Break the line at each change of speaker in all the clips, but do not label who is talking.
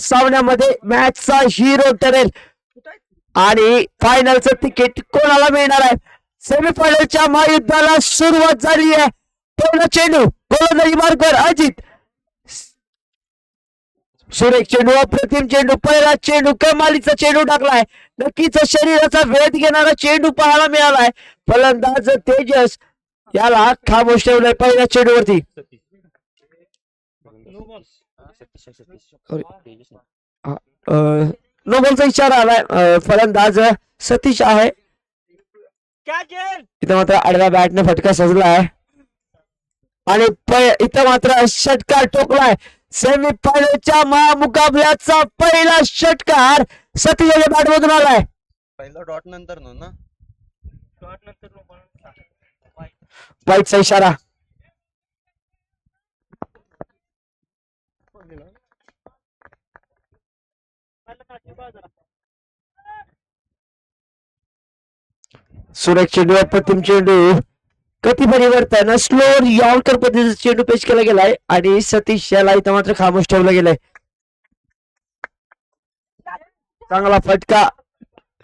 सामन्यामध्ये मॅचचा hero ठरेल आणि फायनलचं ticket कोणाला मिळणार आहे. सेमीफायनलच्या महायुद्धाला सुरुवात झाली आहे. पहिला चेंडू गोलंदाजी मार्गावर अजित. सुरेख चेंडू, अप्रतिम चेंडू, पहिला चेंडू कमालीचा चेंडू टाकलाय. नक्कीच शरीराचा वेध घेणारा चेंडू पाहायला मिळालाय. फलंदाज तेजस याला खामोश ठेवलाय पहिल्या चेंडूवरती. नो बॉलचा इशारा आलाय. फलंदाज सतीश आहे. इथं मात्र आडव्या बॅटने फटका सजलाय आणि इथं मात्र षटकार ठोकलाय. सेमीफायनलच्या महामुकाबल्याचा पहिला षटकार सतीशच्या बॅट मधून आलाय.
पहिला डॉट नंतर ना
वाईटचा इशारा. सुरेख चेंडू, अप्रतिम चेंडू, गती परिवर्तन, स्लो यॉर्कर पद्धतीचा चेंडू पेश केला गेलाय आणि सतीश याला इथं मात्र खामोश ठेवलं गेलंय. चांगला फटका,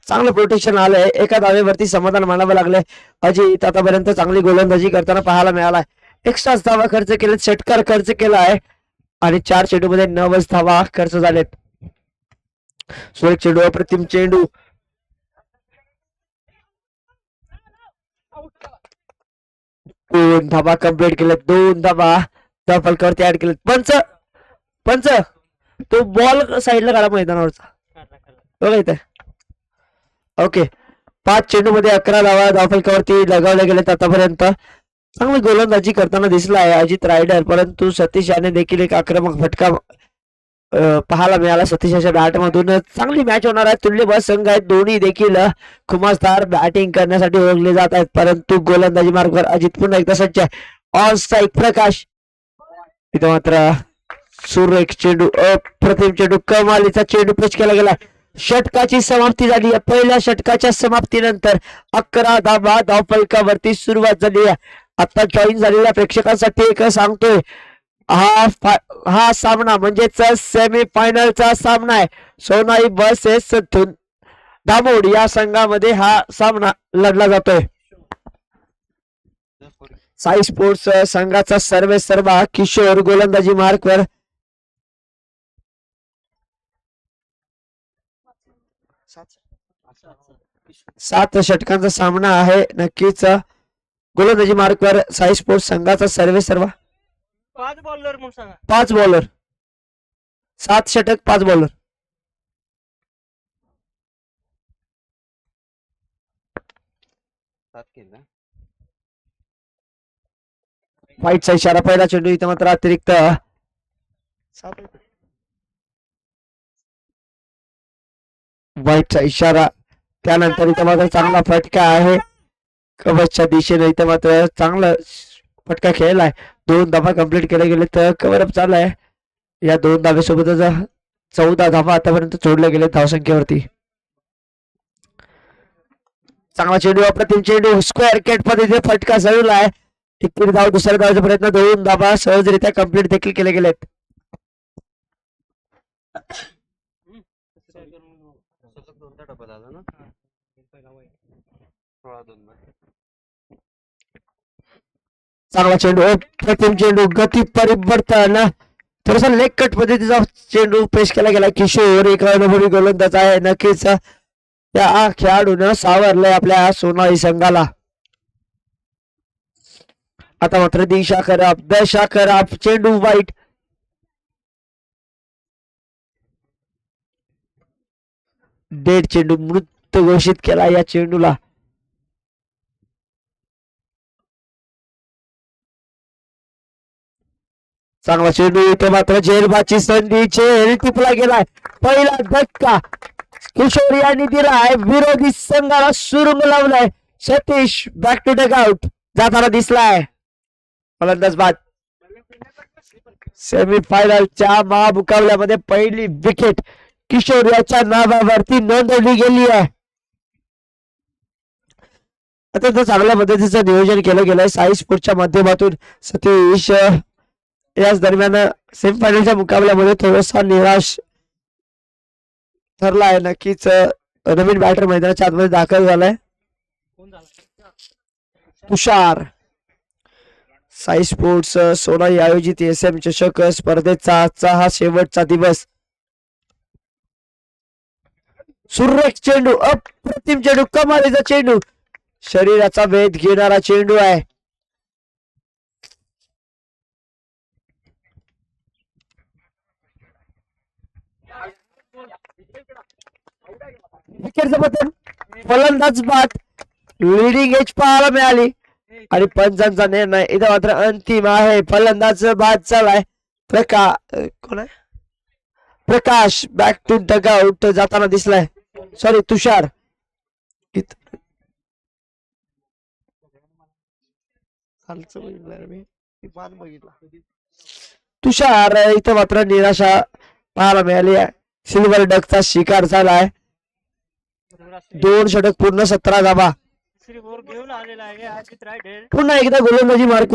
चांगलं प्रोटेक्शन आलंय. एका धावेवरती समाधान मानावं लागलंय. अजित आतापर्यंत चांगली गोलंदाजी करताना पाहायला मिळालाय. एक्स्ट्राच धावा खर्च केलेत, षटकार खर्च केलाय आणि 4 चेंडूमध्ये 9 धावा खर्च झालेत. सुरेख चेंडू, अप्रतिम चेंडू, 2 धावा कंप्लीट केलेत. 2 धावा त्या फलकावरती ऍड केलेत. पंच तो बॉल साईडला काढा मैदानावरचा बघा इथे. ओके, 5 चेंडू मध्ये 11 धावा धावफलकावरती लगावल्या गेलेत आतापर्यंत. चांगली गोलंदाजी करताना दिसला आहे अजित रायडर, परंतु सतीश याने देखील एक आक्रमक फटका पाहायला मिळाला. सतीशाच्या बॅट मधून चांगली मॅच होणार आहे. तुल्यबळ संघ आहेत, दोन्ही देखील खुमासदार बॅटिंग करण्यासाठी ओळखले जात आहेत, परंतु गोलंदाजी मार्गावर अजित पुन्हा एकदा सज्ज आहे. ऑन स्ट्राईक प्रकाश. इथं मात्र सुरेख चेंडू, अप्रतिम चेंडू, कमालीचा चेंडू पेश केला गेला. षटकाची समाप्ती झाली आहे. पहिल्या षटकाच्या समाप्तीनंतर 11 धावा धावफलकावरती सुरुवात झाली आहे. आता जॉईन झालेल्या प्रेक्षकांसाठी एक सांगतोय, हा सामना म्हणजेच सेमीफायनलचा सामना आहे. सोनाई वर्सेस दामोड या संघामध्ये हा सामना लढला जातोय. साई स्पोर्ट्स संघाचा सर्वे सर्वा किशोर गोलंदाजी मार्कवर 7 षटकांचा सामना आहे. नक्कीच गोलंदाजी मार्कवर साई स्पोर्ट्स संघाचा सर्वे सर्वा 5 बॉलर, 7 षटक 5 बॉलर. वाईटचा इशारा. पहिला चेंडू इथं मात्र अतिरिक्त वाईटचा इशारा. त्यानंतर इथं मात्र चांगला फटका आहे कवचच्या दिशेने. इथं मात्र चांगला फटका खेळलाय. 2 धावा कंप्लीट केले गेले तर कव्हर अप चाललाय. या 2 धावेसोबतच 14 धावा आतापर्यंत जोडल्या गेले धावसंख्येवरती. चांगला चेंडू, अप्रतिम चेंडू, स्क्वेअर केट पद्धतीने फटका जळलाय. 1 धाव, दुसऱ्या धावाचा प्रयत्न, 2 धावा सहजरित्या कंप्लीट देखील केले गेलेत. चांगला चेंडू, अप्रतिम चेंडू, गती परिवर्तन, थोडासा लेग कट पद्धतीचा चेंडू पेश केला गेला. किशोर एक अनुभवी गोलंदाज आहे. नक्कीच त्या खेळाडून सावरलंय आपल्या सोनाई संघाला. आता मात्र दिशा खराब, चेंडू वाईट. डेड चेंडू मृत घोषित केला या चेंडूला. चांगला चेंडू, इथे मात्र झेलबाची संधी, झेल टिपला गेलाय. पहिला धक्का किशोर यांनी दिलाय. विरोधी संघाला सुरुंग लावलाय. Satish back to Doug out जाताना दिसलाय. फलंदाज बाद. सेमीफायनलच्या महामुकाबल्यामध्ये पहिली विकेट किशोर याच्या नावावरती नोंदवली गेली आहे. अत्यंत चांगल्या पद्धतीचं नियोजन केलं गेलंय साई स्पोर्ट्सच्या माध्यमातून. सतीश याच दरम्यान सेमीफायनलच्या मुकाबल्यामध्ये थोडासा निराश ठरला आहे नक्कीच नवीन बॅटर मैदानाच्या आतमध्ये दाखल झालाय तुषार. साई स्पोर्ट्स सोनाई आयोजित एस.एम. चषक स्पर्धेचा आजचा हा शेवटचा दिवस. सुरेख चेंडू, अप्रतिम चेंडू, कमालीचा चेंडू, शरीराचा वेध घेणारा चेंडू आहे. विकेटचं पतन, फलंदाज बाद, लिडिंग एज पाहायला मिळाली आणि पंचांचा निर्णय इथं मात्र अंतिम आहे. फलंदाज बाद झालाय. कोण आहे? प्रकाश बॅक टू डग आउट जाताना दिसलाय. सॉरी तुषार. तुषार इथं मात्र निराशा पाहायला मिळाली आहे. सिल्वर डकचा शिकार झालाय. 2 षटक पूर्ण 17 धावा. पुन्हा एकदा गोलंदाजी मार्क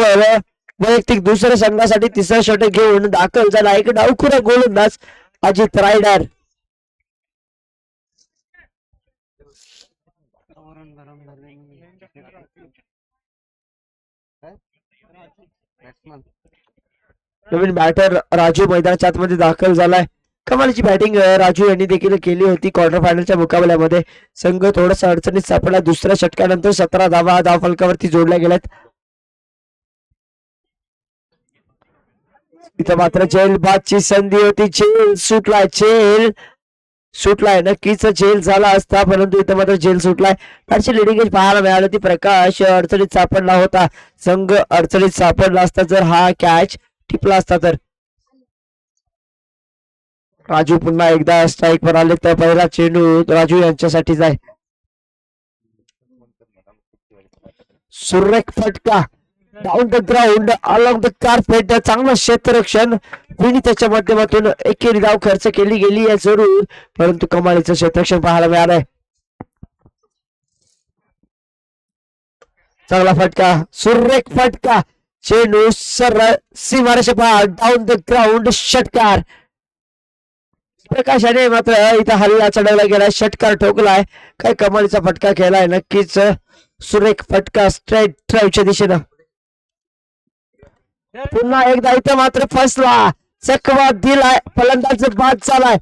वैयक्तिक दुसऱ्या संघासाठी तिसरा षटक घेऊन दाखल झाला एक डावखुरा गोलंदाज अजित रायडर. नवीन बॅटर राजू मैदानाच्या आतमध्ये दाखल झालाय. कमालीची बॅटिंग राजू यांनी देखील केली होती क्वार्टर फायनलच्या मुकाबल्यामध्ये. संघ थोडासा अडचणीत सापडला. दुसऱ्या षटकानंतर 17 धावा धावफलकावरती जोडल्या गेल्यात. इथं मात्र झेल बादची संधी होती. झेल सुटलाय नक्कीच झेल झाला असता परंतु इथं मात्र झेल सुटलाय. त्याची लिडिंग एज पाहायला मिळाली होती. प्रकाश अडचणीत सापडला होता. संघ अडचणीत सापडला असता जर हा कॅच टिपला असता तर. राजू पुन्हा एकदा स्ट्राईक वर आले तर पहिला चेंडू राजू यांच्यासाठीच आहे. सुरेख फटका down the ground along the carpet. चांगलं क्षेत्ररक्षण विनीताच्या माध्यमातून एकेरी धाव खर्च केली गेली आहे जरूर परंतु कमालीचं क्षेत्ररक्षण पाहायला मिळालंय. चांगला फटका, सुरेख फटका, चेंडू सरळ सीमारेषा पार डाऊन द ग्राउंड. षटकार. प्रकाशाने मात्र इथं हल्ला चढवला गेलाय. षटकार ठोकलाय. काय कमालीचा फटका केलाय नक्कीच. सुरेख फटका स्ट्रेट ड्राईव्हच्या दिशेनं. पुन्हा एकदा इथं मात्र फसला. चकवा दिलाय. फलंदाज बाद झालाय.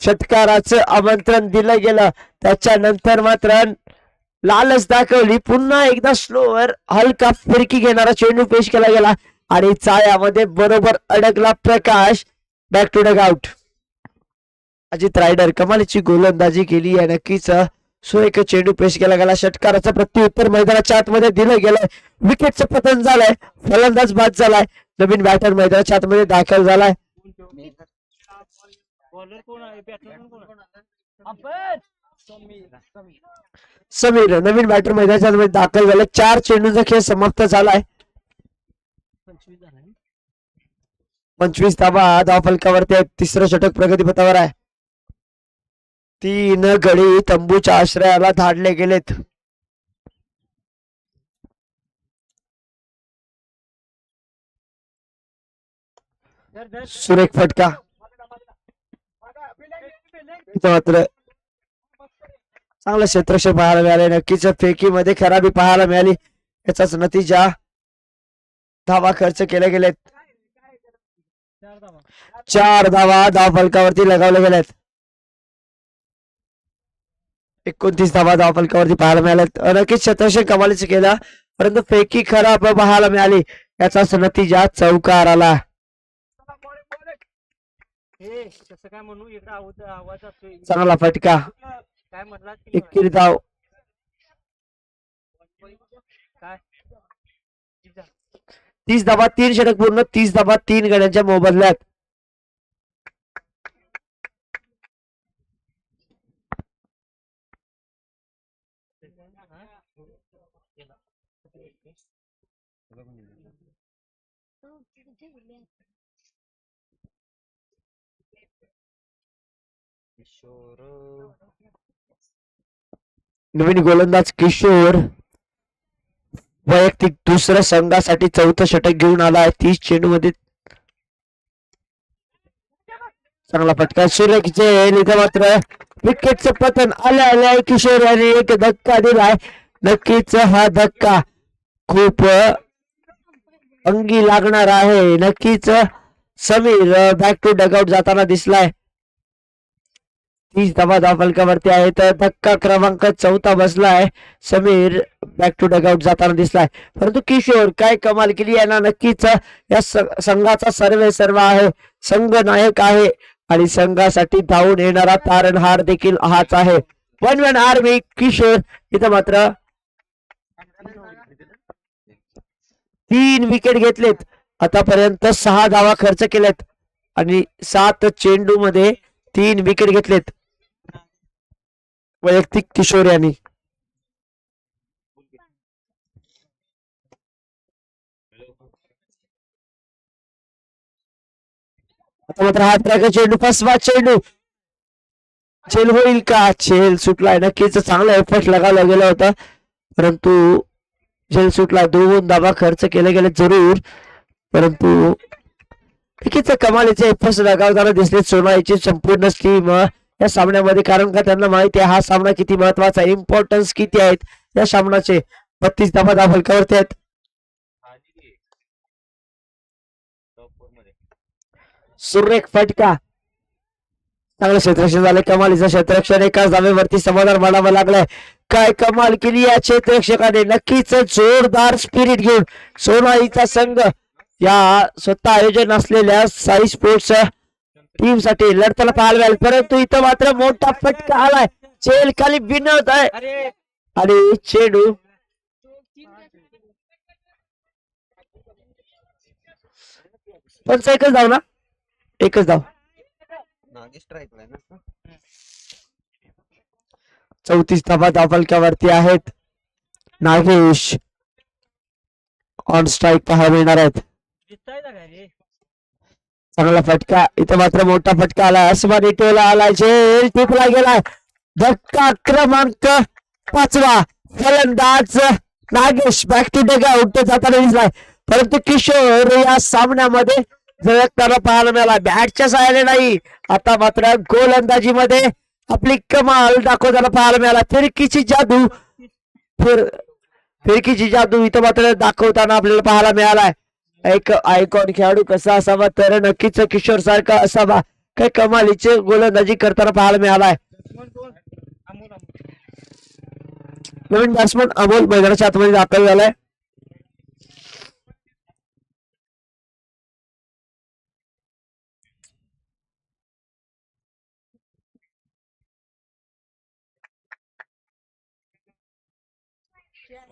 षटकाराचं आमंत्रण दिलं गेलं त्याच्यानंतर मात्र लालच दाखवली. पुन्हा एकदा स्लोवर हलका फिरकी घेणारा चेंडू पेश केला गेला आणि चायामध्ये बरोबर अडकला Prakash. Back to Doug out. Ajit raider कमालीची गोलंदाजी केली आहे नक्कीच. सुरेख चेंडू पेश केला गेला. षटकाराचं प्रत्युत्तर मैदानाच्या आतमध्ये दिलं गेलंय. विकेटचं पतन झालंय. फलंदाज बाद झालाय. नवीन बॅटर मैदानाच्या आतमध्ये दाखल झालाय. समीर नवीन बॅटर मैदानाच्या आतमध्ये दाखल झालाय. 4 चेंडूंचा खेळ समाप्त झालाय. 25 धावा धावफलकावरती. तिसरं षटक प्रगतीपथावर आहे. 3 गडी तंबूच्या आश्रयाला धाडले गेलेत. सुरेख फटका. इथं मात्र चांगलं क्षेत्ररक्षण पाहायला मिळाले. नक्कीच फेकीमध्ये खराबी पाहायला मिळाली. याचाच नतीजा धावा खर्च केले गेलेत. 4 धावा धावफलकावरती लगावले गेलेत. 29 धावा धावफलकावरती पाहायला मिळाल्यात. नक्कीच क्षेत्ररक्षण कमालीच केला परंतु फेकी खराब पाहायला मिळाली. याचाच नतीजा चौकार आला. चांगला फटका. एकेरी धाव. 30 धावा 3 षटक पूर्ण. 30 धावा 3 गड्यांच्या मोबदल्यात. नवीन गोलंदाज किशोर वैयक्तिक दुसऱ्या संघासाठी 4थं षटक घेऊन आला आहे. 30 चेंडू मध्ये चांगला फटका सूर्यचे इथं मात्र विकेटचं पतन आलं किशोर यांनी एक धक्का दिलाय. नक्कीच हा धक्का खूप अंगी लागणार आहे. नक्कीच समीर बॅक टू डगआउट जाताना दिसलाय. 30 धावा फलकावरती आहे तर धक्का क्रमांक 4 बसलाय. समीर बॅक टू डगआउट जाताना दिसलाय. परंतु किशोर काय कमाल केली आहे ना. नक्कीच या संघाचा सर्व आहे. संघ नायक आहे आणि संघासाठी धावून येणारा तारणहार देखील हाच आहे. 1-1 आर्मी किशोर इथं मात्र 3 विकेट घेतलेत. आतापर्यंत 6 धावा खर्च केलेत आणि 7 चेंडू मध्ये 3 विकेट घेतलेत वैयक्तिक किशोर यांनी. आता मात्र हा ट्रॅक चेंडू फसवा चेंडू चेल होईल का. चेल सुटलाय. नक्कीच चांगला एफर्ट लगावला गेला होता परंतु झेल सुटला. 2 धावा खर्च केले गेले जरूर परंतु नक्कीच कमालीचे एफर्ट्स लगावताना दिसले सोनाईची संपूर्ण टीम या सामन्यामध्ये. कारण का त्यांना माहिती आहे हा सामना किती महत्वाचा आहे. इम्पॉर्टन्स किती आहेत या सामन्याचे. 32 धावा फलकावरती आहेत. सुरेख फटका चांगलं क्षेत्ररक्षण झालं. कमालीचं क्षेत्ररक्षण एकाच धावेवरती समाधान मानावं लागलंय. काय कमाल केली या क्षेत्ररक्षकाने. नक्कीच जोरदार स्पिरिट घेऊन सोनाईचा संघ या स्वतः आयोजन असलेल्या साई स्पोर्ट्स टीम साठी लढताना पाहायला मिळाल. परंतु इथं मात्र मोठा फटका आलाय. चेल खाली बिनवत आहे आणि चेंडू पण एकच धाव ना. एकच धाव.
नागेश स्ट्राईकला आहे ना.
34 धावा फलकावरती आहेत. नागेश ऑन स्ट्राईक पाहायला मिळणार आहेत. चांगला फटका इथं मात्र मोठा फटका आला. आसमानी टोला आलाय. झेल टिपला गेलाय. धक्का क्रमांक 5 फलंदाज नागेश बॅक टू डगआउट जाताना दिसलाय. परंतु किशोर या सामन्यामध्ये झळकताना पाहायला मिळाला. बॅटच्या सहाय्याने नाही. आता मात्र गोलंदाजी मध्ये आपली कमाल दाखवताना पाहायला मिळाला. फिरकीची जादू इथं मात्र दाखवताना आपल्याला पाहायला मिळालाय. एक आयकॉन खेळाडू कसा असावा तर नक्कीच किशोर सारखा असावा. काही कमालीचे गोलंदाजी करताना पाहायला मिळालाय. नवीन बॅट्समन अमोल मैदानाच्या आतमध्ये दाखल झालाय.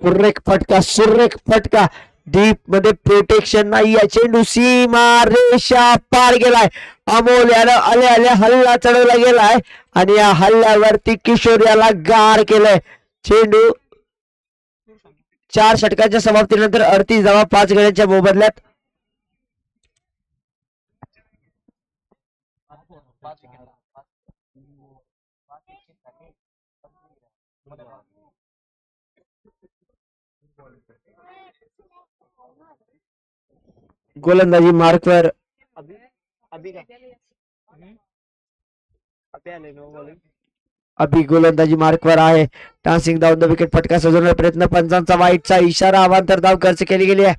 सुरेख फटका डीप मध्ये प्रोटेक्शन नाही. चेंडू सीमा रेषा पार गेलाय. अमोल याला आले हल्ला चढवला गेलाय आणि या हल्ल्यावरती किशोर याला गार केलंय. चेंडू 4 षटकांच्या समाप्तीनंतर 38 धावा 5 गड्यांच्या मोबदल्यात. गोलंदाजी मार्कवर अभि गोलंदाजी मार्कवर आहे. डान्सिंग डाऊन द विकेट फटका सजवण्याचा प्रयत्न. पंचांचा वाईटचा इशारा. अवांतर धाव खर्च केली गेली आहे.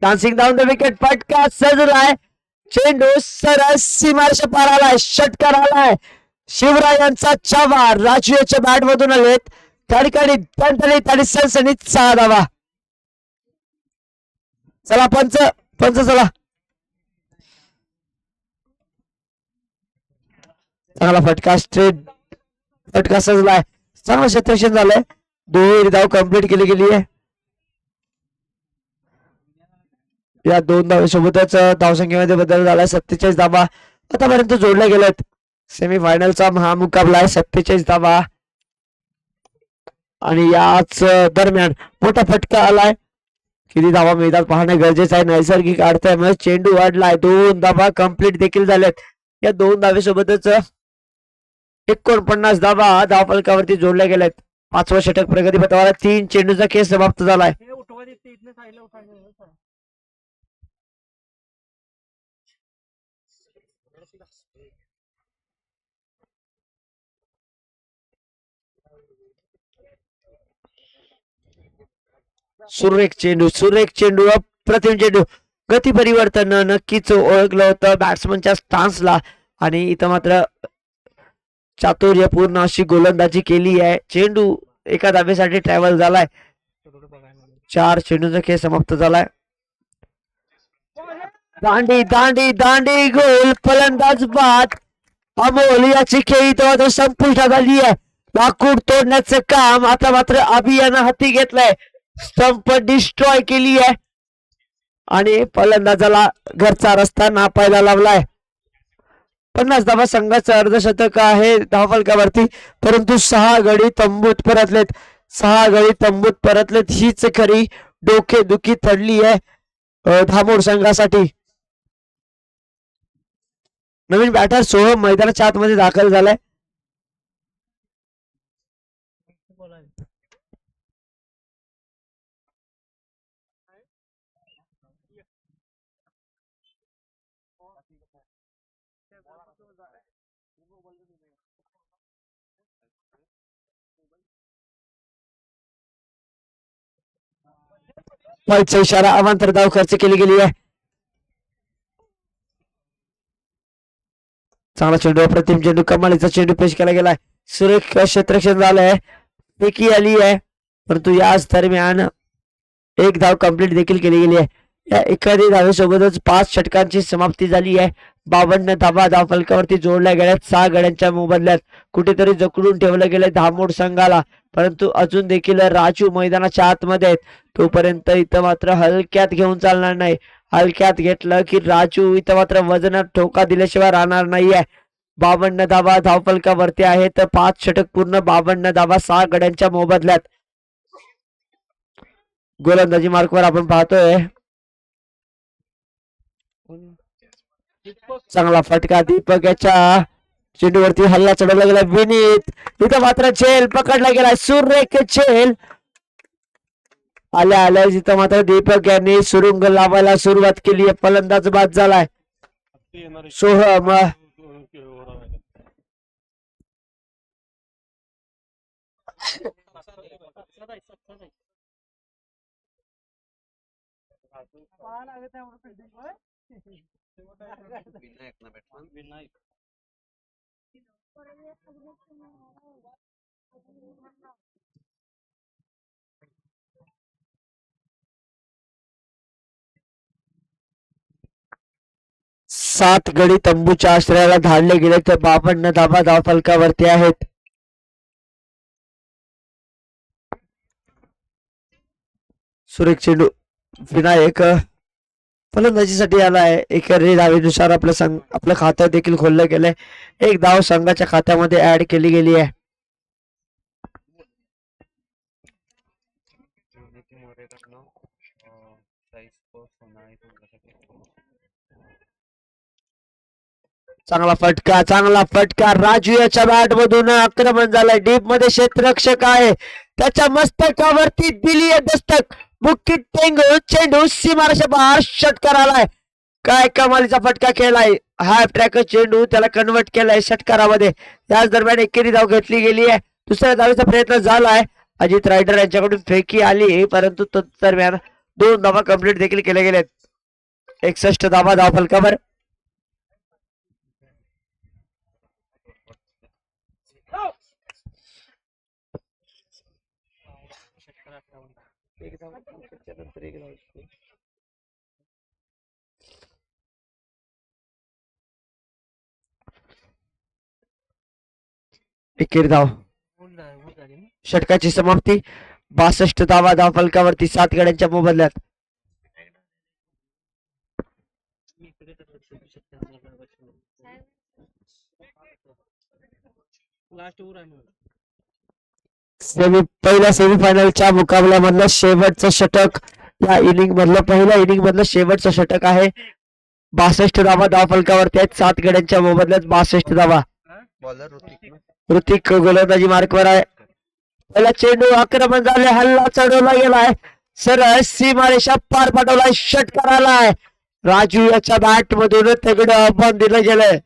डान्सिंग डाऊन द विकेट फटका सजलाय. चेंडू सरळ सीमारेषा पार आलाय. षटकार आलाय. शिवरायांचा छावा राजूच्या बॅट मधून आलेत. कडकडीत टणटणीत आणि सणसणीत 6 धावा. चला पंच चला. चांगला फटका स्ट्रेट फटका सजलाय. चांगलं क्षेत्ररक्षण झालंय. 2 धाव कंप्लीट केली गेली आहे. या 2 धावेसोबतच धावसंख्येमध्ये बदल झालाय. 47 धावा आतापर्यंत जोडल्या गेल्यात. सेमीफायनलचा महामुकाबला आहे. 47 धावा आणि याच दरम्यान मोठा फटका आलाय. किती धावा मिळतात पाहणं गरजेचं आहे. नैसर्गिक अडथळ्यामुळे चेंडू वाढलाय. 2 धावा कंप्लीट देखील झाल्यात. या 2 धावेसोबतच 49 धावा धावफलकावरती जोडल्या गेल्यात. 5वं षटक प्रगतीपथावर. 3 चेंडूचा खेळ समाप्त झालाय. सुरेख चेंडू अप्रतिम चेंडू. गती परिवर्तन नक्कीच ओळखलं होतं बॅट्समनच्या स्टान्सला आणि इथं मात्र चातुर्यपूर्ण अशी गोलंदाजी केली आहे. चेंडू एका धावेसाठी ट्रॅव्हल झालाय. 4 चेंडूचा खेळ समाप्त झालाय. दांडी दांडी दांडी गोल फलंदाज बाद. अमोल याची खेळी इथं संपुष्टात आली आहे. लाकूड तोडण्याचं काम आता मात्र अभियान हाती घेतलंय. स्टंप डिस्ट्रॉय केली आहे आणि फलंदाजाला घरचा रस्ता नापायला लावलाय. 50 धावा संघाचं अर्धशतक आहे धावफलकावरती, परंतु 6 गडी तंबूत परतलेत. 6 गडी तंबूत परतलेत. हीच खरी डोकेदुखी ठरली आहे धामोड संघासाठी. नवीन बॅटर सोहम मैदानाच्या आतमध्ये दाखल झालाय. व्हाईटचा इशारा. अवांतर धाव खर्च केली गेली आहे. चांगला चेंडू अप्रतिम चेंडू कमालीचा चेंडू पेश केला गेलाय. सुरेख क्षेत्ररक्षण झालंय. फेकी आली आहे परंतु याच दरम्यान एक धाव कंप्लीट देखील केली गेली आहे. या एखादी धावेसोबतच 5 षटकांची समाप्ती झाली आहे. 52 धावा धावफलकावरती जोडल्या गेल्यात. 6 गड्यांच्या मोबदल्यात. कुठेतरी जखडून ठेवलं गेलंय धामोड संघाला, परंतु अजून देखील राजू मैदानाच्या आतमध्ये आहेत. तोपर्यंत इथं मात्र हलक्यात घेऊन चालणार नाही. हलक्यात घेतलं की राजू इथं मात्र वजनात ठोका दिल्याशिवाय राहणार नाहीये. 52 धावा धावफलकावरती आहेत. 5 षटक पूर्ण. 52 धावा 6 गड्यांच्या मोबदल्यात. गोलंदाजी मार्कवर आपण पाहतोय. चांगला फटका दीपक याच्या चेंडूवरती हल्ला चढवला गेला. विनीत इथं मात्र झेल पकडला गेला. सुरेख झेल आल्या आल्या इथं मात्र दीपक यांनी सुरुंग लावायला सुरुवात केली आहे. फलंदाज बाद झालाय. सोहम
विनायक ना बॅट्समन.
7 गडी तंबूच्या आश्रयाला धाडले गेले तर 52 धावा धावफलकावरती आहेत. सुरेख चेंडू. विनायक फलंदाजीसाठी आलाय. एकेरी धावेनुसार आपलं खातं देखील खोललं गेलंय. एक धाव संघाच्या खात्यामध्ये ऍड केली गेली आहे. चांगला फटका राजू याच्या बॅट मधून आक्रमण झालंय. डीप मध्ये क्षेत्ररक्षक आहे. त्याच्या मस्तकावरती दिली आहे दस्तक. मुक्की टेंगू चेंडू सीमारेषा बाहेर षटकार आलाय. काय कमालीचा फटका खेळलाय. हाफ ट्रॅक चेंडू त्याला कन्वर्ट केलाय षटकारामध्ये. त्याच दरम्यान एकेरी धाव घेतली गेली आहे. दुसऱ्या धावेचा प्रयत्न झालाय. अजित रायडर यांच्याकडून फेकी आली परंतु तो दरम्यान 2 धावा कंप्लीट देखील केल्या गेल्यात. 61 धावा धावफलकावर. एकेरी धाव. षटकाची समाप्ती. 62 धावा धावफलकावरती 7 गड्यांच्या मोबदल्यात. पहिल्या सेमीफायनलच्या मुकाबल्यामधलं शेवटचं षटक, या इनिंग मधलं पहिल्या इनिंग मधलं शेवटचं षटक आहे. 62 धावा धाव फलकावरती आहेत. 7 गड्यांच्या मोबदल्यात 62 धावा.
बॉलर ऋतिक
ऋतिक गोलंदाजी मार्कवर आहे. पहिला चेंडू आक्रमण झाले, हल्ला चढवला गेलाय, सरळ सीमारेषा पार पाठवलाय, षटकार आलाय. राजू याच्या बॅट मधून तगडं आव्हान दिलं गेलंय.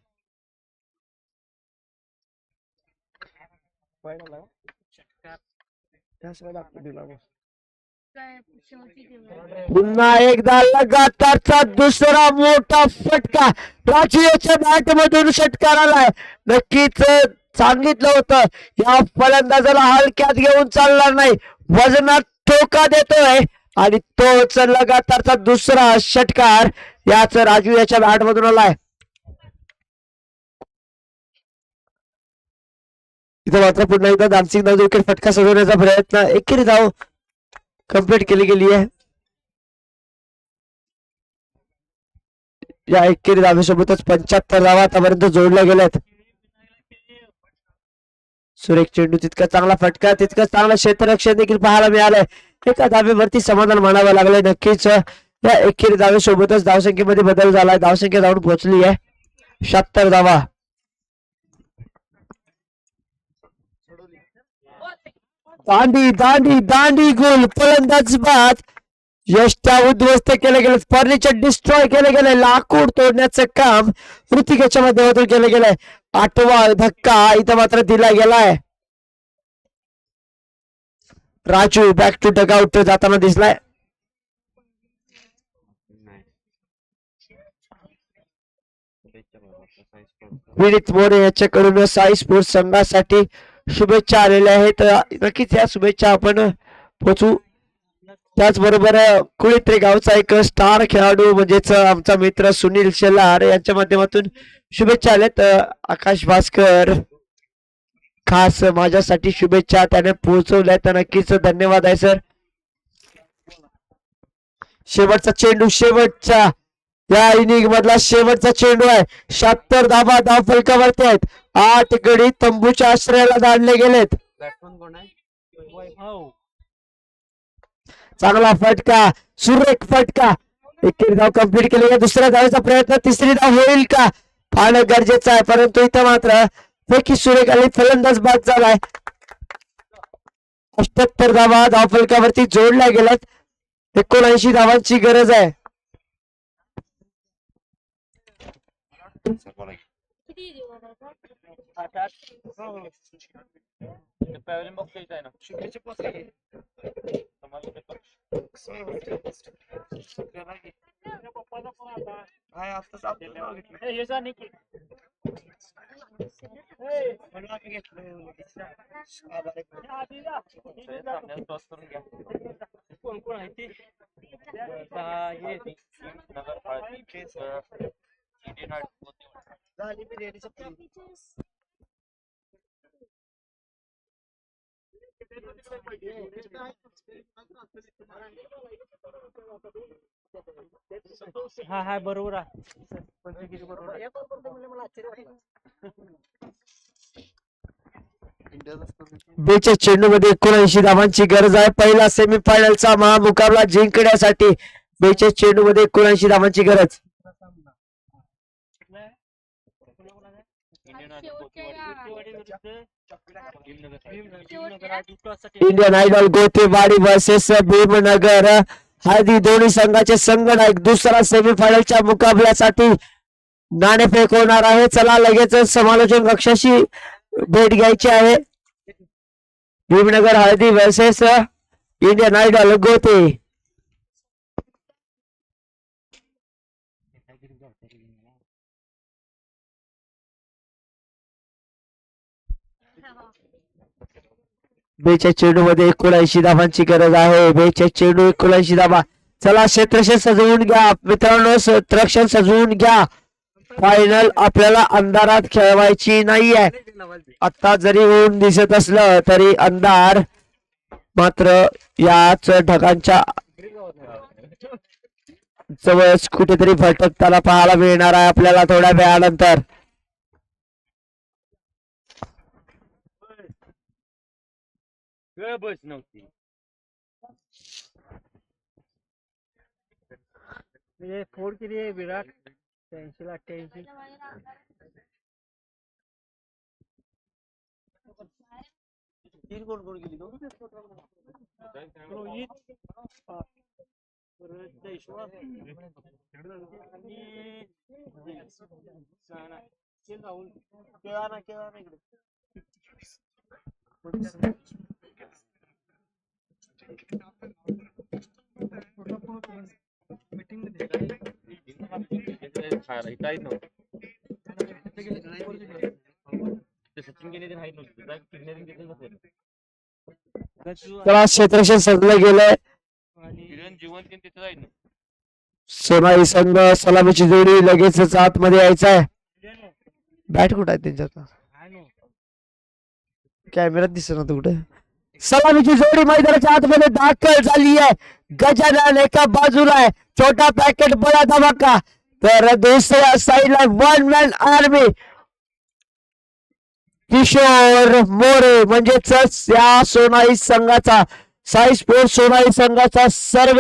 पुन्हा एकदा लगातारचा दुसरा मोठा फटका, राजू याच्या बॅट मधून षटकार आलाय. नक्कीच सांगितलं होतं या फलंदाजाला हलक्यात घेऊन चालणार नाही, वजनात ठोका देतोय आणि तोच लगातारचा दुसरा षटकार याच राजू याच्या बॅट मधून आलाय. इथं मात्र पुन्हा एकदा दानसिंग धाव विकेट फटका सोडवण्याचा प्रयत्न, एकेरी धाव कंप्लीट केली गेली आहे. या एकेरी धावेसोबतच 75 धावा आतापर्यंत जोडल्या गेल्यात. सुरेख चेंडू, तितका चांगला फटका, तितकं चांगलं क्षेत्ररक्षण देखील पाहायला मिळालंय. एका धावेवरती समाधान मानावं लागलंय. नक्कीच या एकेरी धावेसोबतच धावसंख्येमध्ये बदल झालाय. धावसंख्या जाऊन पोहोचली आहे 76 धावा. दांडी दांडी दांडी गोल, फलंदाज बाद, यष्टा उद्ध्वस्त केले गेले, फर्निचर डिस्ट्रॉय केले गेले, लाकूड तोडण्याचं काम ऋतिकेच्या माध्यमातून केलं गेलंय. 8वा धक्का इथं मात्र दिला गेलाय. राजू बॅक टू डगआउट जाताना दिसलाय. विनीत मोरे याच्याकडून साई स्पोर्ट्स संघासाठी शुभेच्छा आलेल्या आहेत. नक्कीच या शुभेच्छा आपण पोचू. त्याचबरोबर कुळित्रे गावचा एक स्टार खेळाडू म्हणजेच आमचा मित्र सुनील शेलार यांच्या माध्यमातून शुभेच्छा आल्यात. आकाश भास्कर खास माझ्यासाठी शुभेच्छा त्याने पोहोचवल्या, तर नक्कीच धन्यवाद आहे सर. शेवटचा चेंडू, शेवटच्या या इनिंग मधला शेवटचा चेंडू आहे. 76 धावा धाव फलकावरती आहेत. 8 गडी तंबूच्या आश्रयाला धाडले गेलेत. चांगला फटका, सुरेख फटका, एकेरी धाव कंप्लीट केली आहे. दुसऱ्या धावेचा प्रयत्न, तिसरी धाव होईल का, पाहणं गरजेचं आहे. परंतु इथं मात्र फेकी सुरेख आली, फलंदाज बाद झालाय. 78 धावा धाव फलकावरती जोडल्या गेल्यात. 79 धावांची गरज आहे.
हा हा बरोबर आहे.
बेच्या चेंडू मध्ये 79 धावांची गरज आहे. पहिला सेमीफायनलचा महामुकाबला जिंकण्यासाठी बेच्या चेंडू मध्ये 79 धावांची गरज. इंडियन आयडॉल गोतेवाडी वर्सेस भीमनगर हळदी, दोन्ही संघाचे संघनायक दुसरा सेमीफायनलच्या मुकाबल्यासाठी नाणेफेक होणार आहे. चला लगेच समालोचन कक्षाशी भेट घ्यायची आहे. भीमनगर हळदी वर्सेस इंडियन आयडॉल गोते. बेच्या चेंडू मध्ये 79 धावांची गरज आहे. बेच्या चेंडू 79 धावा. चला क्षेत्ररक्षण सजवून घ्या मित्रांनो, क्षेत्ररक्षण सजवून घ्या. फायनल आपल्याला अंधारात खेळवायची नाहीये. आता जरी ऊन दिसत असलं तरी अंधार मात्र याच ढगांच्या जवळच कुठेतरी भटकताना पाहायला मिळणार आहे आपल्याला थोड्या वेळानंतर.
बस नव्हती. फोड किती आहे विराट? 80-88.
तीन कोण कोण गेली तो?
रोहित, परत जयश्वास आणि राहुल. केळा ना इकडे. सचिन गेले
त्याला क्षेत्रक्षण सजलं गेलंय.
जीवन तिथे जाईल.
सोनाई संघ सलामीची जोडी लगेचच आतमध्ये यायचा आहे. बॅट कुठं आहे त्यांच्यात? कॅमेऱ्यात दिसत नव्हतं कुठे. सलामीची जोडी मैदानाच्या आतमध्ये दाखल झाली आहे. गजानन एका बाजूला आहे, छोटा पॅकेट बडा धमाका. तर दुसऱ्या साईडला one man army Kishore More म्हणजेच या सोनाई संघाचा साई स्पोर्ट सोनाई संघाचा सर्व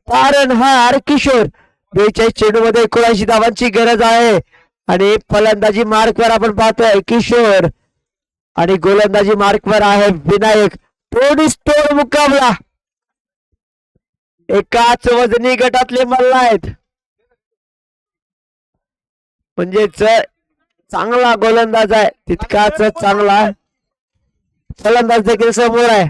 तारणहार किशोर. 42 चेंडूमध्ये 79 धावांची गरज आहे आणि फलंदाजी मार्कवर आपण पाहतोय किशोर आणि गोलंदाजी मार्कवर आहे विनायक. तोड मुकाबला, एकाच वजनी गटातले मल्ल आहेत. म्हणजेच चांगला गोलंदाज आहे तितकाच चांगला फलंदाज देखील समोर आहे.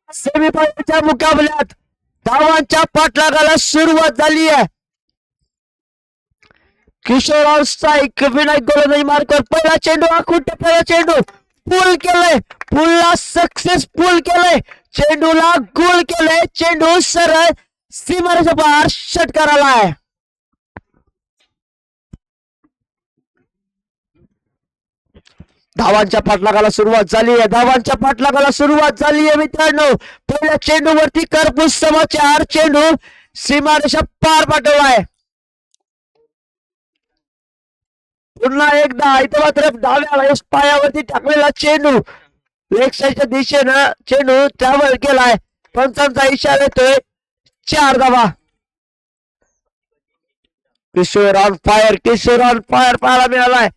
सेमीफायनलच्या मुकाबल्यात धावांच्या पाठलागाला सुरुवात झाली आहे. किशोर स्ट्राईक, विनायक गोलंदाजी मार्कवर. पहिला चेंडू आखून पहिला चेंडू पूल केलंय, पूलला सक्सेसफुल केलंय, चेंडूला गोल केलंय. चेंडू सरळ सीमारेषा बाहेर षटकाराला आहे. धावांच्या पाठलागाला सुरुवात झाली आहे, धावांच्या पाठलागाला सुरुवात झाली आहे मित्रांनो. पहिल्या चेंडूवरती कर्पूस समाचार, चेंडू सीमारेषा पार पाठवलाय. पुन्हा एकदा इथं मात्र डाव्या पायावरती टाकलेला चेंडू लेग साईडच्या दिशेनं चेंडू ट्रॅव्हल केलाय. पंचांचा इशारा येतोय 4 धावा. किशोर ऑन फायर पाहायला मिळालाय.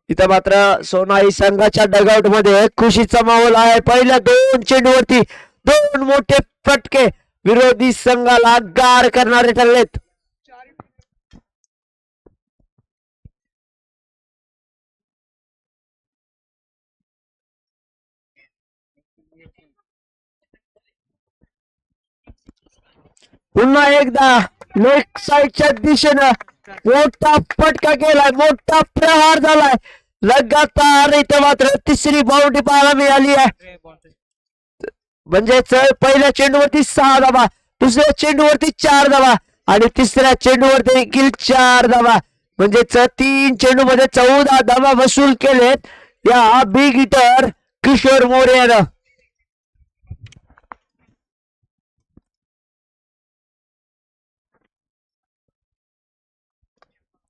इथं मात्र सोनाई संघाच्या डगआउट मध्ये खुशीचा माहोल आहे. पहिल्या 2 चेंडूवरती 2 मोठे फटके विरोधी संघाला गार करणारे ठरलेत. पुन्हा एकदा लेग साईडच्या दिशेनं मोठा फटका केलाय, मोठा प्रहार झालाय. लगातार इथं मात्र तिसरी बाउंड्री पाहायला मिळाली आहे. म्हणजेच पहिल्या चेंडूवरती 6 धावा, दुसऱ्या चेंडूवरती 4 धावा आणि तिसऱ्या चेंडूवरती देखील 4 धावा. म्हणजेच 3 चेंडूमध्ये 14 धावा वसूल केलेत या बिग हिटर किशोर मोरे यानं.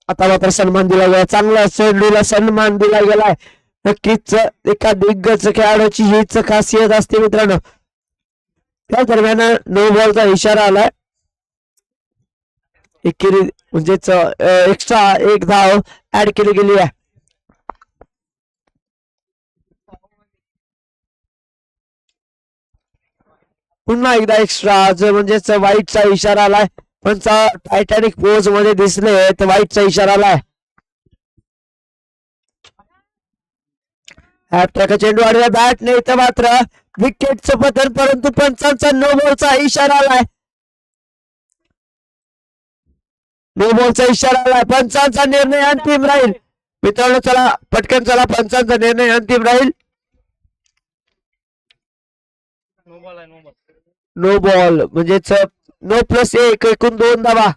आता मात्र सन्मान दिला गेला, चांगला चेंडूला सन्मान दिला गेलाय. नक्कीच एका दिग्गज खेळाडूची हीच खासियत असते मित्रांनो. त्या दरम्यान नो बॉलचा इशारा आलाय. एकेरी म्हणजेच एक्स्ट्रा 1 धाव ऍड केली गेली आहे. पुन्हा एकदा एक्स्ट्रा म्हणजेच वाईटचा इशारा आलाय. पण टायटॅनिक पोज मध्ये दिसले तर वाईटचा इशारा आलाय. चेंडू आडव्या बॅट नाही तर मात्र विकेटचं पतन, परंतु पंचांचा नो बॉलचा इशारा आलाय. नो बॉलचा इशारा आलाय. पंचांचा निर्णय अंतिम राहील मित्रांनो. चला पटकन चला, पंचांचा निर्णय अंतिम राहील. नो बॉल म्हणजेच नो प्लस 1 एकूण 2 धावा.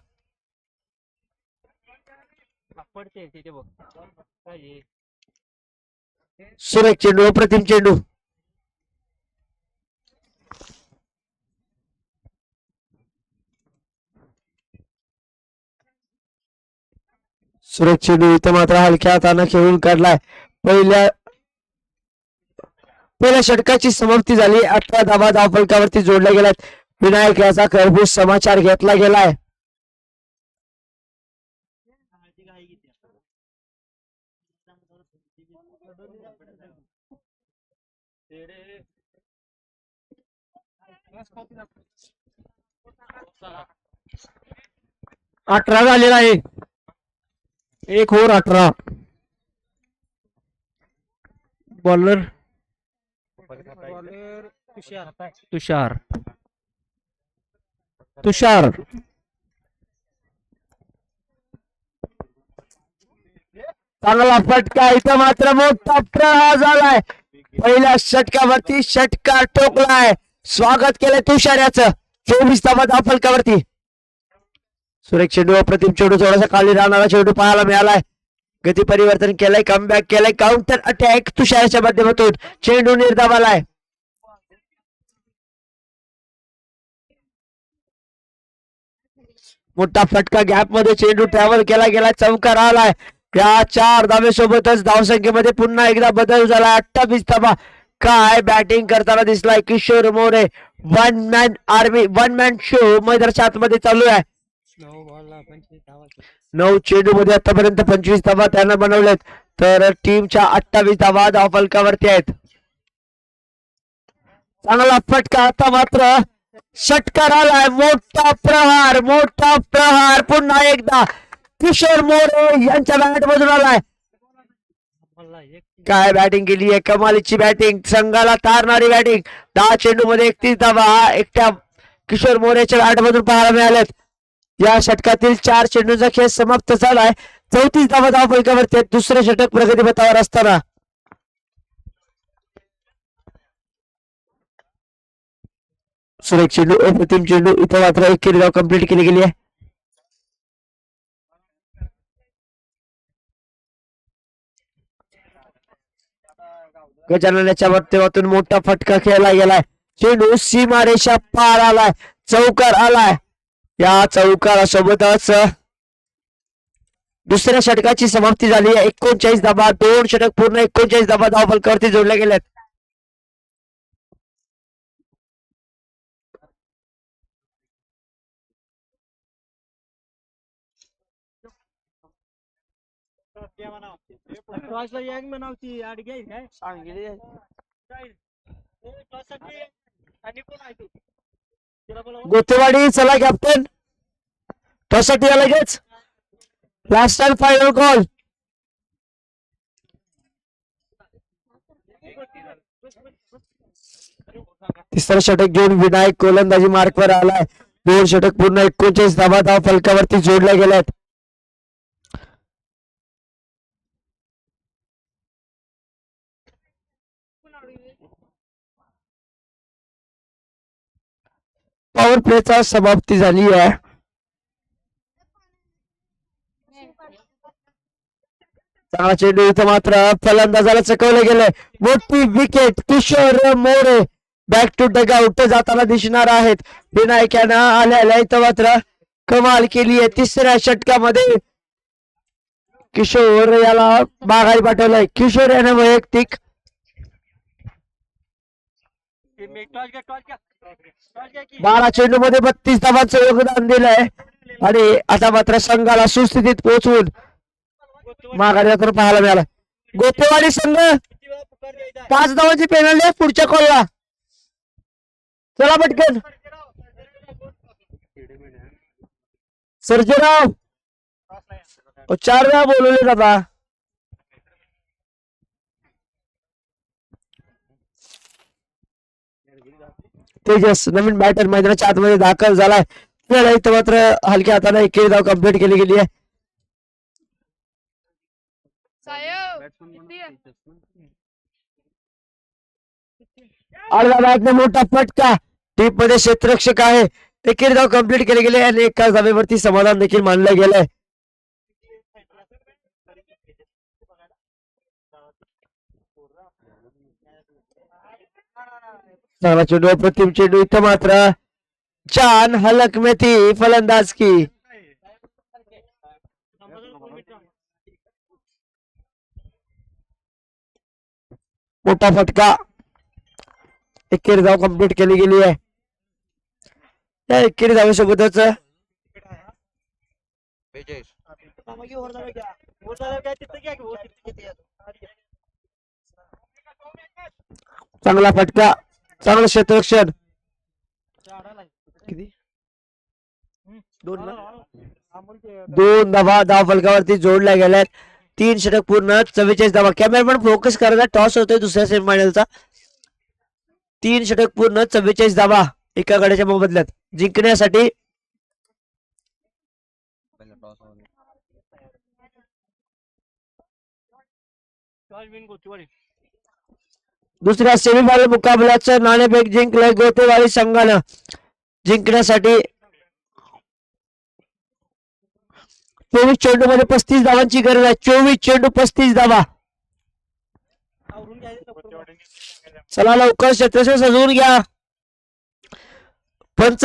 सुरेख चेंडू, अप्रतिम चेंडू. सुरेश चेंडू इथं मात्र हलक्या हाताने खेळून काढलाय. पहिल्या पहिल्या षटकाची समाप्ती झाली. 18 धावा धावफलकावरती जोडल्या गेल्यात. विनायक याचा खरबूज समाचार घेतला गेलाय. अठरा झालेला आहे. 1 ओव्हर 18. बॉलर तुषार तुषार चांगला फटका. इथं मात्र मोठा प्रहार झालाय. पहिल्या षटकावरती षटकार ठोकलाय. स्वागत केलंय तुषार याचं. 24 धावा धावफलकावरती. सुरेख चेंडू अप्रतिम चेंडू. थोडासा खाली राहणारा चेंडू पाहायला मिळालाय. गती परिवर्तन केलंय. कमबॅक केलंय. काउंटर अटॅक तुषारच्या माध्यमातून. चेंडू निर्धावालाय. मोठा फटका. गॅप मध्ये चेंडू ट्रॅव्हल केला गेला. चौकार आलाय. या 4 धावेसोबतच धावसंख्येमध्ये पुन्हा एकदा बदल झाला. 28 धावा. काय बॅटिंग करताना दिसलाय Kishore More. One man army, one man show मैदानाच्या आतमध्ये चालू आहे. 9 चेंडू मध्ये आतापर्यंत 25 धावा त्यानं बनवल्यात. तर टीमच्या 28 धावा धावफलकावरती आहेत. चांगला फटका. आता मात्र षटकार आलाय. मोठा प्रहार, मोठा प्रहार. पुन्हा एकदा किशोर मोरे यांच्या बॅट मधून आलाय. काय बॅटिंग केली आहे. कमालीची बॅटिंग. संघाला तारणारी बॅटिंग. 10 चेंडू मध्ये 31 धावा एकट्या किशोर मोरेच्या बॅट मधून पाहायला मिळाल्यात. या षटकातील 4 चेंडूंचा खेळ समाप्त झालाय. 34 धावा धावफलकावरती. दुसरे षटक प्रगतीपथावर असताना सुरेख चेंडू अप्रतिम चेंडू. इथं मात्र 1 धाव कंप्लीट केली गेली आहे. गजाननाच्या माध्यमातून मोठा फटका खेळला गेलाय. चेंडू सीमारेषा पार आलाय. चौकार आलाय. या चौकारासोबतच दुसऱ्या षटकाची समाप्ती झाली आहे. 39 धावा. 2 षटक पूर्ण. 39 धावा धावफलकावरती जोडल्या गेल्यात. गोतेवाडी चला कॅप्टन. त्यासाठी लगेच लास्ट अँड फायनल कॉल. तिसरा षटक घेऊन विनायक गोलंदाजी मार्कवर आलाय. 2 षटक पूर्ण. 39 धावा धावफलकावरती जोडल्या गेल्यात. पॉवर प्लेचा समाप्ती झाली आहे. चांगला चेंडू. इथं मात्र फलंदाजाला चकवलं गेलंय. मोठी wicket. Kishore More back to dugout जाताना दिसणार आहेत. विनायक यानं आल्याला इथं मात्र कमाल केली आहे. तिसऱ्या षटकामध्ये किशोर याला माघारी पाठवलंय. किशोर यानं वैयक्तिक 12 चेंडू मध्ये 32 धावांचं योगदान दिलंय. आणि आता मात्र संघाला सुस्थितीत पोहोचवून माघारी तर पाहायला मिळाला. गोतेवाडी संघ 5 धावांची पेनल्टी आहे पुढच्या कॉलला. चला पटकन. सर्जेराव 4 वेळा बोलवले दादा. तेजस नवीन बॅटर मैदानाच्या आतमध्ये दाखल झालाय. इथं मात्र हलक्या हाताने 1 धाव कंप्लीट केली गेली आहे. अर्धा बॅटने मोठा फटका. टीप मध्ये क्षेत्ररक्षक आहे. 1 धाव कंप्लीट केली गेली आणि 1 धावेवरती समाधान देखील मानलं गेलंय. चांगला चेंडू. अप्रतिम चेंडू. इथं मात्र जान हलक में थी फलंदाज की. मोठा फटका. एकेरी धाव कंप्लीट केली गेली आहे. त्या एकेरी धावेसोबतच
42.
चांगला फटका, चांगलं क्षेत्ररक्षण. किती? 2 धावा धाव फलकावरती जोडल्या गेल्यात. 3 षटक पूर्ण, 44 धावा. कॅमेरामॅन फोकस करायचा, टॉस होतोय दुसऱ्या सेमीफायनलचा. 3 षटक पूर्ण, 44 धावा एका गड्याच्या मोबदल्यात जिंकण्यासाठी. दुसऱ्या सेमीफायनल मुकाबल्याचं नाणेफेक जिंकलंय गोतेवाडी संघानं. जिंकण्यासाठी 24 चेंडू मध्ये 35 धावांची गरज आहे. 24 चेंडू 35 धावा. चला लवकर क्षेत्रक्षण सजवून घ्या. पंच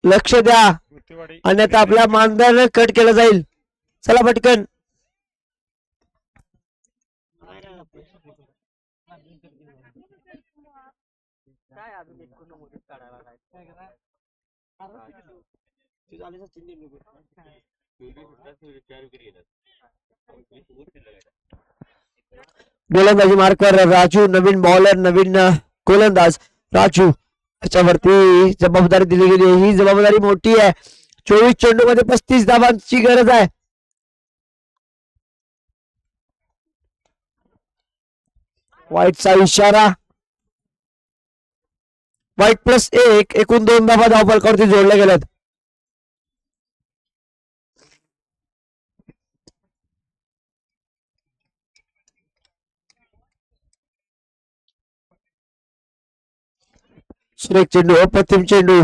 लक्ष द्या, अन्यथा आपल्या मानधन कट केलं जाईल. चला पटकन. गोलंदाजी मार्कर राजू, नवीन बॉलर, नवीन गोलंदाज राजू, त्याच्यावरती जबाबदारी दिली गेली. ही जबाबदारी मोठी आहे. 24 चेंडू मध्ये 35 धावांची गरज आहे. वाईटचा इशारा. वाईट +1, एकूण 2 धावा धावफलकावरती जोडल्या गेल्यात. सुरेख चेंडू, अप्रतिम चेंडू.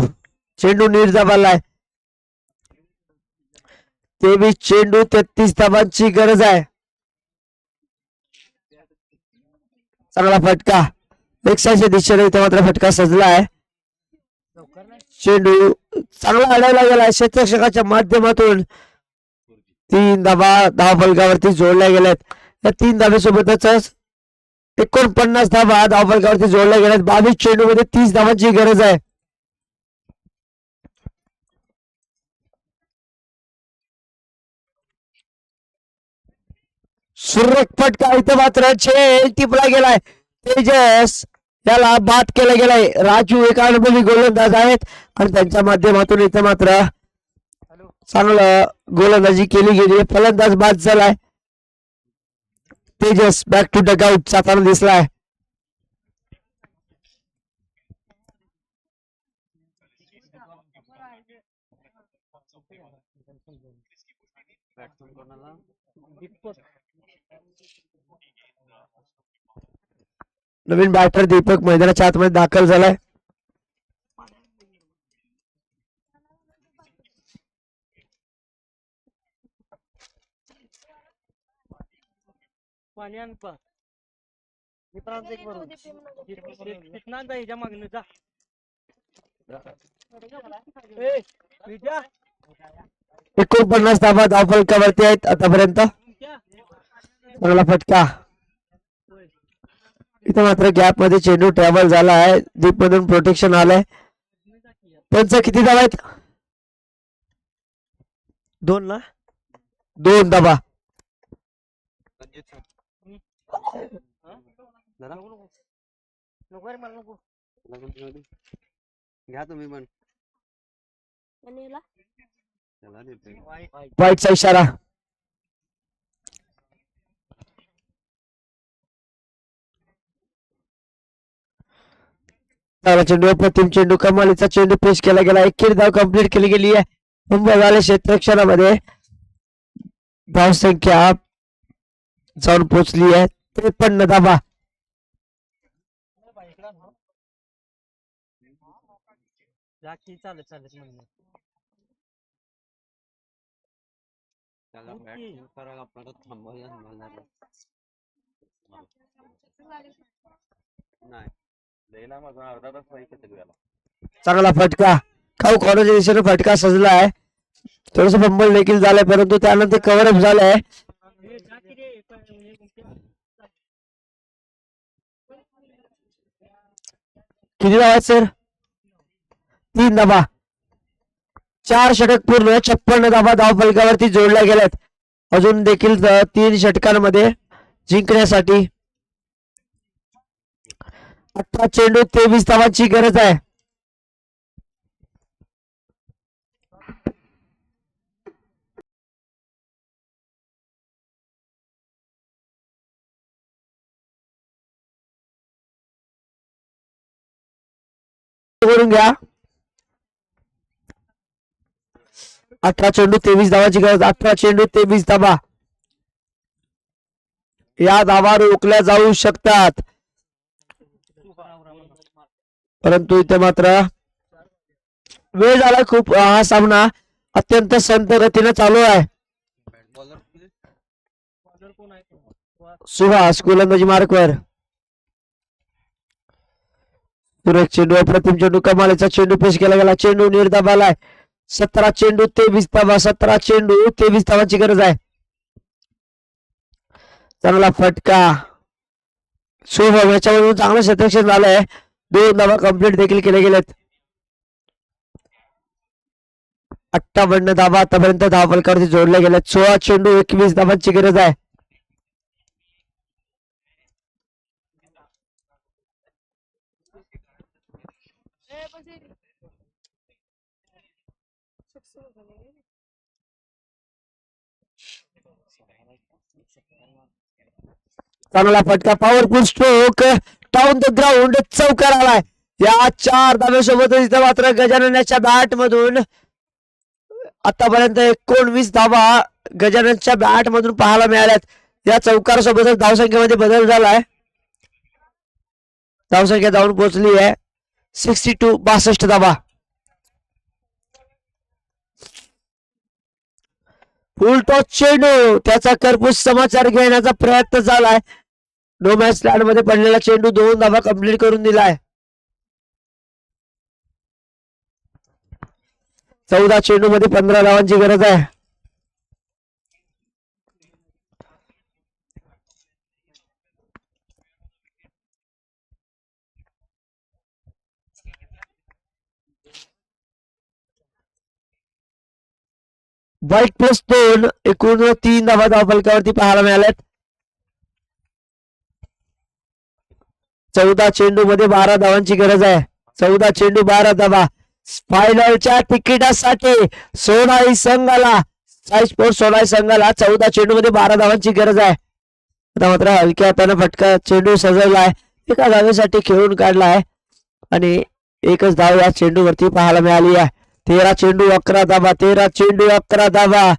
चेंडू निर्धावाला. 23 चेंडू 33 धावांची गरज आहे. चांगला फटका, एक्साच्या दिशेने इथे मात्र फटका सजला आहे. चेंडू चांगला अडवला गेला क्षेत्ररक्षकाच्या माध्यमातून. 3 धावा धावफलकावरती जोडल्या गेल्यात. या 3 धावेसोबतच 49 धावा धावफलकावरती जोडल्या गेल्यात. 22 चेंडू मध्ये 30 धावांची गरज आहे. सुरेख फटका, इथं मात्र झेल टिपला गेलाय. तेजस याला बाद केलं गेलाय. राजू एक अनुभवी गोलंदाज आहेत आणि त्यांच्या माध्यमातून इथं मात्र चांगलं गोलंदाजी केली गेली. फलंदाज बाद झालाय. तेजस बॅक टू डगआउट जाताना दिसलाय. नवीन बॅटर दीपक मैदानाच्या आतमध्ये दाखल झालाय. एकोणपन्नास धावा धावफलकावरती आहेत आतापर्यंत. चांगला फटका. इथे मात्र गॅप मध्ये चेंडू ट्रॅव्हल झाला आहे. डीप मधून प्रोटेक्शन आलंय. पंच किती धावा आहेत? 2 ना, 2 धावा.
घ्या तुम्ही पण.
वाईटचा इशारा. चांगला चेंडू, अप्रतिम चेंडू, कमालीचा चेंडू पेश केला गेला. एकेरी धाव कंप्लीट केली गेली आहे. मुंबई झाले क्षेत्ररक्षणामध्ये धावसंख्या जाऊन पोहोचली आहे 53 धावा. चांगला फटका, खाऊ कॉर्नरच्या दिशेने फटका सजला आहे. थोडस फंबल देखील झालंय, परंतु त्यानंतर कव्हर अप झालंय. किती धावा आहेत सर? 3 धावा. 4 षटक पूर्ण, 56 धावा धावफलकावरती जोडल्या गेल्यात. अजून देखील 3 षटकांमध्ये जिंकण्यासाठी 18 चेंडू 23 धावांची गरज आहे. करून घ्या. 18 चेंडू 23 धावांची गरज. 18 चेंडू 23 धावा. या धावा रोखल्या जाऊ शकतात, परंतु इथे मात्र वेळ झाला खूप. हा सामना अत्यंत संत गतीने चालू आहे. सुहास गोलंदाजी मार्कवर. सुरेख चेंडू, अप्रतिम चेंडू, कमालीचा चेंडू पेश केला गेला. चेंडू निर्धावाला. 17 चेंडू 23 धावा. 17 चेंडू 23 धावांची गरज आहे. चांगला फटका. शुभम याच्यावरून चांगलं शतरक्षण झालंय. 2 धावा कंप्लीट देखील केले गेलेत. 58 धावा आतापर्यंत धावफलकावरती जोडल्या गेल्यात. 16 चेंडू 21 धावांची गरज आहे. चांगला फटका, powerful stroke, down the ground, चौकार आलाय. या 4 धाव्यासोबत इथं मात्र गजाननच्या बॅट मधून आतापर्यंत 19 धावा गजाननच्या बॅट मधून पाहायला मिळाल्यात. या चौकारासोबतच धावसंख्येमध्ये बदल झालाय. धावसंख्या जाऊन पोहोचली आहे 62. 62 धावा. फुल टॉस चेंडू, त्याचा कर्पूस समाचार घेण्याचा प्रयत्न झालाय. नो मॅच लँड मध्ये पडलेला चेंडू 2 धावा कंप्लीट करून दिलाय. 14 चेंडू मध्ये 15 धावांची गरज आहे. वाईट प्लस 2, एकूण 3 धावा धावफलकावरती पाहायला मिळाल्यात. 14 चेंडू मध्ये 12 धावांची गरज आहे. 14 चेंडू 12 धावा. फायनलच्या तिकिटासाठी सोनाई संघाला, साई स्पोर्ट्स सोनाई संघाला 14 चेंडू मध्ये 12 धावांची गरज आहे. आता मात्र हलक्या हाताने फटका चेंडू सजवलाय. एका धावेसाठी खेळून काढलाय आणि एकच धाव या चेंडू वरती पाहायला मिळाली आहे. 13 चेंडू 11 धावा. 13 चेंडू 11 धावा.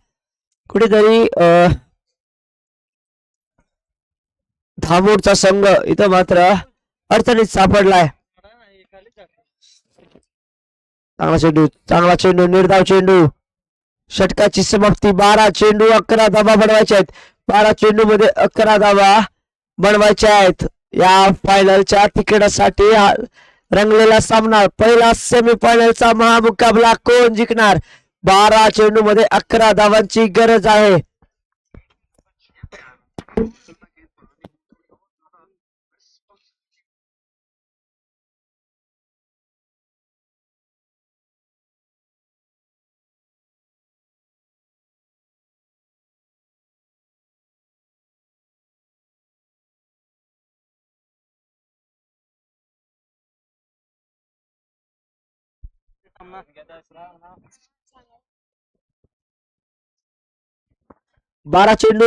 कुठेतरी धामोडचा संघ इथं मात्र अडचणीत सापडलाय. चांगला चेंडू, चांगला चेंडू, निर्धाव चेंडू. षटकाची समाप्ती. 12 चेंडू 11 धावा बनवायच्या आहेत. 12 चेंडू मध्ये 11 धावा बनवायच्या आहेत. या फायनलच्या तिकिटासाठी रंगलेला सामना, पहिला सेमीफायनलचा महामुकाबला कोण जिंकणार? 12 चेंडू मध्ये 11 धावांची गरज आहे. बारा चेंडू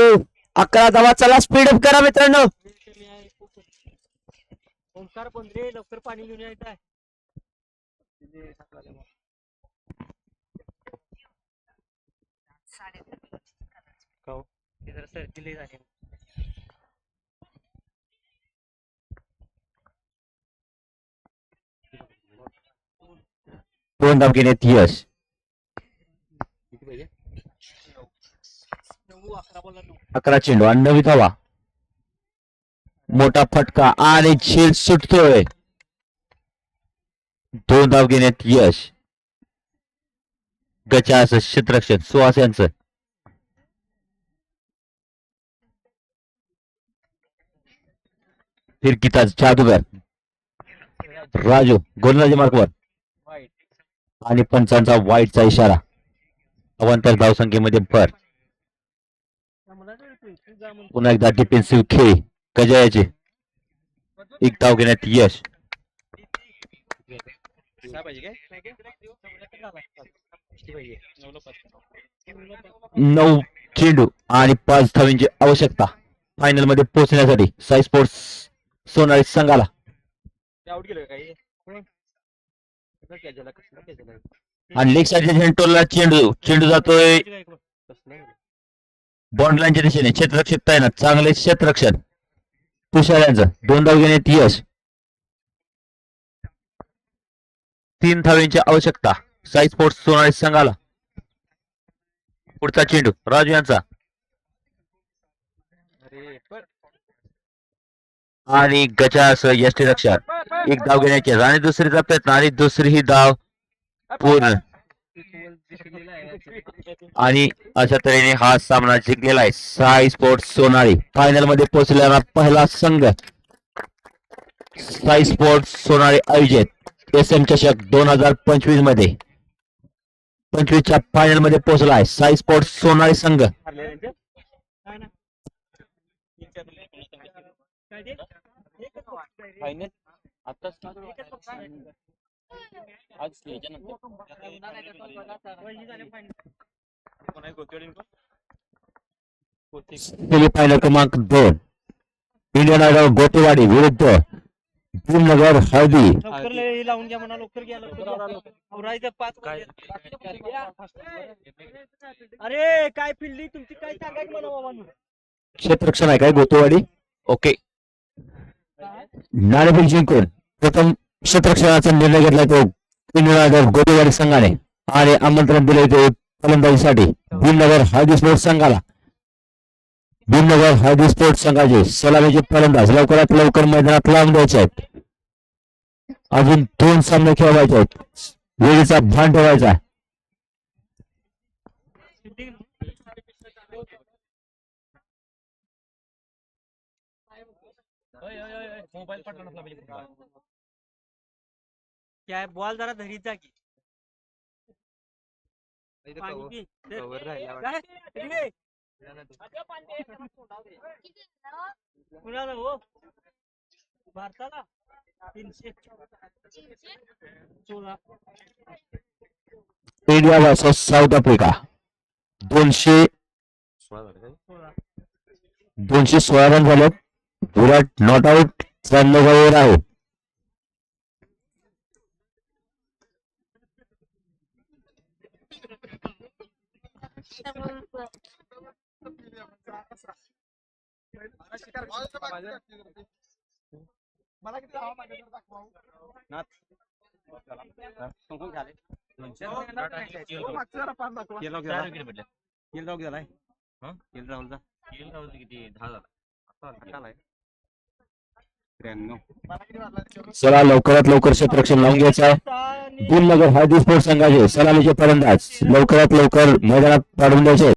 11 धावा. चला स्पीड अप करा मित्रांनो.
ओंकार बोंद्रे लवकर पाणी घेऊन यायचं आहे. सर्दी झाली.
2 धाव घेण्यात यश. 11 चेंडू आणि 9 धावा. मोठा फटका आणि झेल सुटतोय. 2 धाव घेण्यात यश. गचाचं क्षेत्ररक्षण सुहास यांचं. फिरकीचा जादूगार राजू गोलंदाजी मार्कवर
वाईट.
आणि पंचांचा वाईटचा इशारा. अवांतर धावसंख्येमध्ये भर. पुन्हा एकदा डिफेन्सिव्ह खेळ गजायाचे. एक धाव घेण्यात यश.
काय पाहिजे काय?
9 चेंडू आणि 5 धावांची आवश्यकता फायनल मध्ये पोहोचण्यासाठी साई स्पोर्ट्स सोनाली संघाला.
आउट गेलं काही कसला
आणि लेग साईडच्या टोलला चेंडू जातोय बॉन्ड लाईनच्या दिशेने. क्षेत्ररक्षक तैनात. चांगले क्षेत्ररक्षण तुषार यांचं. 2 धाव घेण्यात यश. 3 धावांची आवश्यकता साई स्पोर्ट्स सोनाली संघाला. पुढचा चेंडू राजू यांचा
अरे पण
आणि गजासह यष्टीरक्षक. एक धाव घेण्याची आणि दुसरीचा प्रयत्न आणि दुसरी ही धाव पूर्ण. आणि अशा तऱ्हेने हा सामना जिंकलेला आहे साई स्पोर्ट्स सोनाली. फायनल मध्ये पोहोचलेला पहिला संघ साई स्पोर्ट्स सोनाली आयोजित SM चषक 2025 मध्ये 25च्या फायनल मध्ये पोहोचला आहे साई स्पोर्ट्स सोनाली संघ.
हरले त्यांचे
काय ना काय ते एकच box आहे रे.
फायनल आताच
एकच box आहे.
आज याच्यानंतर
वही झाले final.
कोण आहे गोतेवाडी कोण? गोते.
सेमीफायनल क्रमांक 2 इंडियन आयडल गोटेवाडी विरुद्ध भीमनगर हळदी.
लवकर लावून घ्या म्हणा. लवकर घ्या. लवकर आवरायचं 5
काय?
अरे काय फिल्डिंग तुमची काय सांगायचं मला बाबांनो.
क्षेत्ररक्षण आहे काय गोतेवाडी. ओके. नाणेफेक जिंकून प्रथम क्षेत्ररक्षणाचा निर्णय घेतला तो इंडियन आयडल गोटेवाडी संघाने आणि आमंत्रण दिले ते फलंदाजीसाठी भीमनगर हळदी स्पोर्ट्स संघाला. भीमनगर हळदी स्पोर्ट्स संघाचे सलामीचे फलंदाज लवकरात लवकर मैदानात लावून द्यायचे आहेत. अजून 2 सामने खेळवायचे आहेत. वेळेचा भान ठेवायचा आहे.
मोबाईल पडला नसला पाहिजे.
काय बॉल जरा धरीत जा की. पाणी पी. काय? इकडे. कुणाला हो भारताला 316.
India versus south Africa 216 run झाले. विराट नॉट आउट 93 वर आहे. चला लवकरात लवकर क्षेत्ररक्षण लावून घ्यायचं आहे. भीमनगर हळदी स्पोर्ट्स संघाचे सलामीचे फलंदाज लवकरात लवकर मैदानात पाडून द्यायचे.